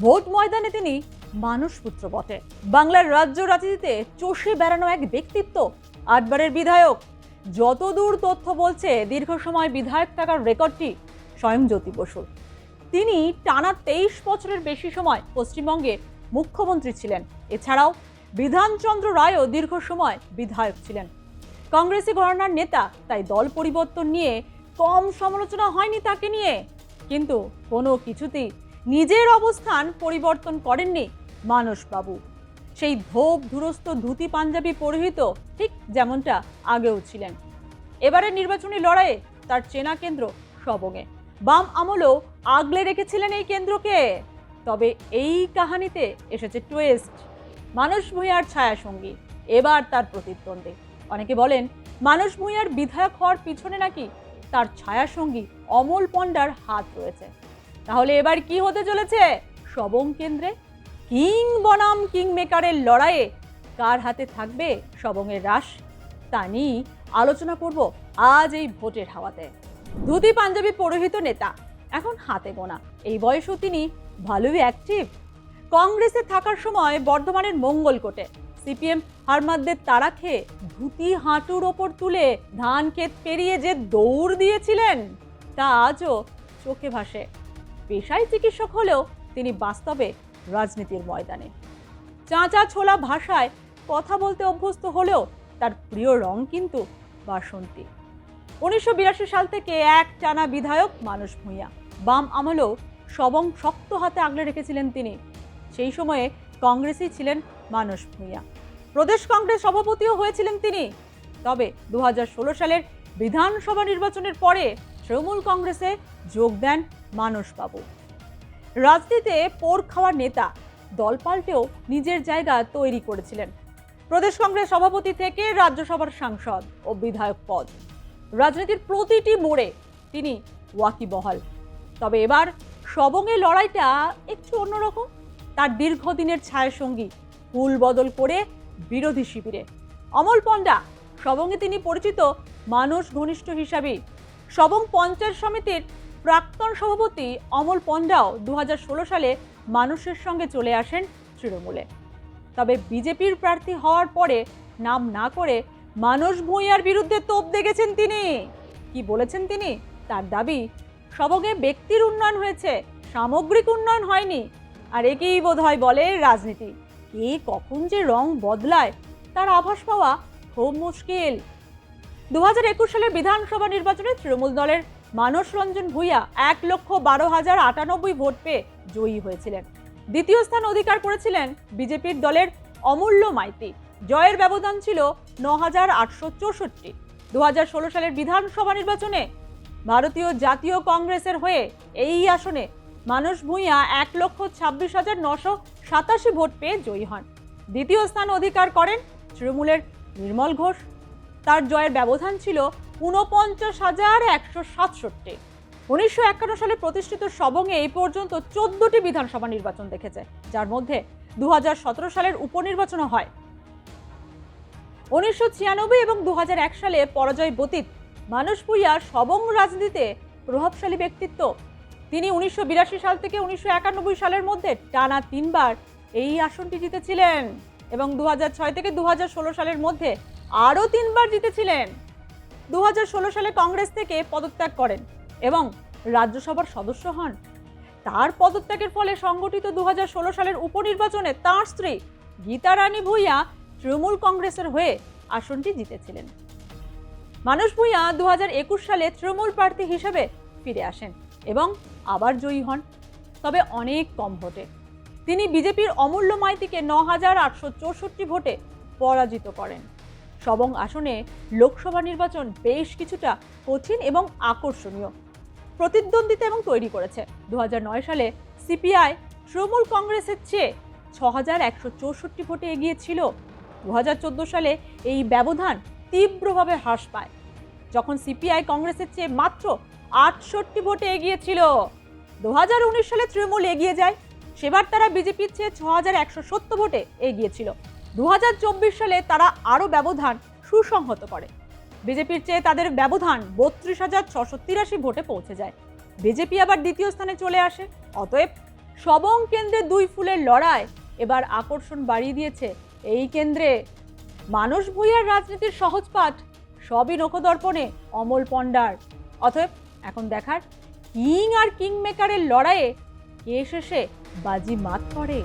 Vote ময়দানে তিনি মানুষপুত্র বটে। বাংলার রাজ্য রাজনীতিতে চষে বেড়ানো এক ব্যক্তিত্ব, 8 বারের বিধায়ক। যতদূর তথ্য বলছে, দীর্ঘ সময় বিধায়ক থাকার রেকর্ডটি স্বয়ং জ্যোতি বসুর। তিনি টানা 23 বছরের বেশি সময় পশ্চিমবঙ্গের মুখ্যমন্ত্রী ছিলেন। এছাড়াও বিধানচন্দ্র রায়ও দীর্ঘ সময় বিধায়ক ছিলেন। কংগ্রেসি ঘরানার নেতা, তাই দল পরিবর্তন নিয়ে কম সমালোচনা হয়নি তাকে নিয়ে। কিন্তু কোনো কিছুতেই নিজের অবস্থান পরিবর্তন করেননি মানসবাবু। সেই ধোপ ধুরস্ত ধুতি পাঞ্জাবি পরিহিত, ঠিক যেমনটা আগেও ছিলেন। এবারের নির্বাচনী লড়াইয়ে তার চেনা কেন্দ্র সবংয়ে। বাম আমলেও আগলে রেখেছিলেন এই কেন্দ্রকে। তবে এই কাহিনীতে এসেছে টুইস্ট। মানস ভূঁইয়ার ছায়া সঙ্গী এবার তার প্রতিদ্বন্দ্বী। অনেকে বলেন, মানস ভূঁইয়ার বিধায়ক হওয়ার পিছনে নাকি তার ছায়া সঙ্গী অমল পণ্ডার হাত রয়েছে। তাহলে এবার কি হতে চলেছে সবং কেন্দ্রে? কিং বনাম কিং মেকারের লড়াইয়ে কার হাতে থাকবে সবংয়ের রাশ? তা নিয়ে আলোচনা করব আজ এই ভোটের হাওয়াতে। ধুতি পাঞ্জাবি পরিহিত নেতা, এখন হাতে গোনা। এই বয়সেও তিনি ভালোই অ্যাক্টিভ। কংগ্রেসে থাকার সময় বর্ধমানের মঙ্গলকোটে সিপিএম হারমাদদের তাড়া খেয়ে ধুতি হাঁটুর ওপর তুলে ধান ক্ষেত পেরিয়ে যে দৌড় দিয়েছিলেন, তা আজও চোখে ভাসে। পেশায় চিকিৎসক হলেও তিনি বাস্তবে রাজনীতির ময়দানে চাঁচা ছোলা ভাষায় কথা বলতে অভ্যস্ত হলেও তার প্রিয় রং কিন্তু বাসন্তী। 1982 সাল থেকে এক টানা বিধায়ক মানস ভূঁইয়া। বাম আমলেও সবং শক্ত হাতে আগলে রেখেছিলেন তিনি। সেই সময়ে কংগ্রেসই ছিলেন মানস ভূঁইয়া। প্রদেশ কংগ্রেস সভাপতিও হয়েছিলেন তিনি। তবে 2016 সালের বিধানসভা নির্বাচনের পরে তৃণমূল কংগ্রেসে যোগ দেন মানসবাবু। রাজনীতিতে পোড় খাওয়া নেতা, দল পাল্টেও নিজের জায়গা তৈরি করেছিলেন। প্রদেশ কংগ্রেস সভাপতি থেকে রাজ্যসভার সাংসদ ও বিধায়ক পদ, রাজনীতির প্রতিটি মোড়ে তিনি ওয়াকিবহাল। তবে এবার সবংয়ের লড়াইটা একটু অন্যরকম। তার দীর্ঘদিনের ছায়া সঙ্গী কুল বদল করে বিরোধী শিবিরে। অমল পণ্ডা, সবংয়ে তিনি পরিচিত মানস ঘনিষ্ঠ হিসাবেই। সবং পঞ্চায়েত সমিতির প্রাক্তন সভাপতি অমল পণ্ডাও 2016 সালে মানুষের সঙ্গে চলে আসেন তৃণমূলে। তবে বিজেপির প্রার্থী হওয়ার পরে নাম না করে মানস ভূঁইয়ার বিরুদ্ধে তোপ দেখেছেন তিনি। কি বলেছেন তিনি? তার দাবি, সবংয়ে ব্যক্তির উন্নয়ন হয়েছে, সামগ্রিক উন্নয়ন হয়নি। আর একেই বোধহয় বলে রাজনীতি। কে কখন যে রং বদলায় তার আভাস পাওয়া খুব মুশকিল। 2021 সালের বিধানসভা নির্বাচনে তৃণমূল দলের মানস রঞ্জন ভূঁইয়া 1,12,098 ভোট পেয়ে জয়ী হয়েছিলেন। দ্বিতীয় স্থান অধিকার করেছিলেন বিজেপির দলের অমূল্য মাইতি। জয়ের ব্যবধান ছিল 9,864। 2016 সালের বিধানসভা নির্বাচনে ভারতীয় জাতীয় কংগ্রেসের হয়ে এই আসনে মানস ভূঁইয়া 1,26,987 ভোট পেয়ে জয়ী হন। দ্বিতীয় স্থান অধিকার করেন তৃণমূলের নির্মল ঘোষ। তার জয়ের ব্যবধান ছিল 49,167। 1951 সালে প্রতিষ্ঠিত সবংয়ে এই পর্যন্ত 14টি বিধানসভা নির্বাচন দেখেছে, যার মধ্যে 2017 সালের উপনির্বাচনও হয়। 1996 এবং 2001 সালে পরাজয় ব্যতীত মানস ভূঁইয়া সবং রাজনীতিতে প্রভাবশালী ব্যক্তিত্ব। তিনি 1982 সাল থেকে 1991 সালের মধ্যে টানা 3 বার এই আসনটি জিতেছিলেন এবং 2006 থেকে 2016 সালের মধ্যে আরও 3 বার জিতেছিলেন। 2016 সালে কংগ্রেস থেকে পদত্যাগ করেন এবং রাজ্যসভার সদস্য হন। তার পদত্যাগের ফলে সংগঠিত 2016 সালের উপনির্বাচনে তাঁর স্ত্রী গীতা রানী ভূঁইয়া তৃণমূল কংগ্রেসের হয়ে আসনটি জিতেছিলেন। মানস ভূঁইয়া 2021 সালে তৃণমূল প্রার্থী হিসেবে ফিরে আসেন এবং আবার জয়ী হন, তবে অনেক কম ভোটে। তিনি বিজেপির অমূল্য মাইতিকে 9,864 ভোটে পরাজিত করেন। সবং আসনে লোকসভা নির্বাচন বেশ কিছুটা কঠিন এবং আকর্ষণীয় প্রতিদ্বন্দ্বিতা এবং তৈরি করেছে। 2009 সালে সিপিআই তৃণমূল কংগ্রেসের চেয়ে 6,164 ভোটে এগিয়ে ছিল। 2014 সালে এই ব্যবধান তীব্রভাবে হ্রাস পায়, যখন সিপিআই কংগ্রেসের চেয়ে মাত্র 68 ভোটে এগিয়ে ছিল। 2019 সালে তৃণমূল এগিয়ে যায়, সেবার তারা বিজেপির চেয়ে 6,170 ভোটে এগিয়েছিল। 2024 সালে তারা আরও ব্যবধান সুসংহত করে। বিজেপির চেয়ে তাদের ব্যবধান 32,683 ভোটে পৌঁছে যায়। বিজেপি আবার দ্বিতীয় স্থানে চলে আসে। অতএব সবং কেন্দ্রে দুই ফুলের লড়াই এবার আকর্ষণ বাড়িয়ে দিয়েছে এই কেন্দ্রে। মানস ভূঁইয়ার রাজনীতির সহজ পাঠ সবই নখদর্পণে অমল পণ্ডার। অতএব এখন দেখার কিং আর কিং মেকারের লড়াইয়ে কে শেষে বাজি মাত করে।